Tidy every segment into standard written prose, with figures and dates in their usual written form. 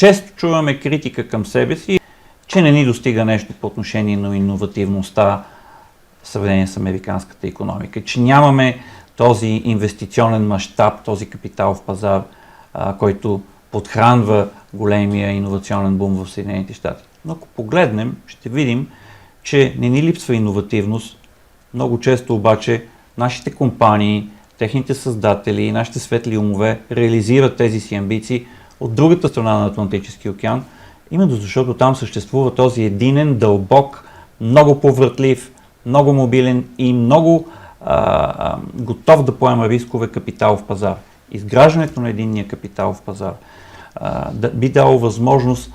Често чуваме критика към себе си, че не ни достига нещо по отношение на иновативността в сравнение с американската икономика, че нямаме този инвестиционен мащаб, този капиталов пазар, който подхранва големия иновационен бум в Съединените щати. Но ако погледнем, ще видим, че не ни липсва иновативност. Много често обаче нашите компании, техните създатели и нашите светли умове реализират тези си амбиции от другата страна на Атлантическия океан, именно защото там съществува този единен, дълбок, много повратлив, много мобилен и много готов да поема рискове капиталов пазар. Изграждането на единния капиталов пазар би дало възможност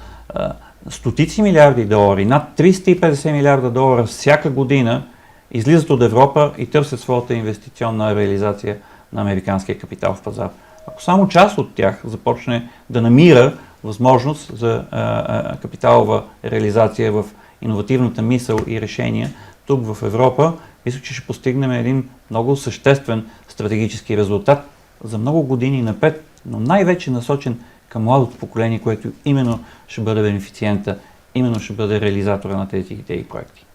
стотици милиарди долари, над 350 милиарда долара всяка година излизат от Европа и търсят своята инвестиционна реализация на американския капиталов пазар. Ако само част от тях започне да намира възможност за капиталова реализация в иновативната мисъл и решения тук в Европа, мисля, че ще постигнем един много съществен стратегически резултат за много години напред, но най-вече насочен към младото поколение, което именно ще бъде бенефициента, именно ще бъде реализатора на тези идеи и проекти.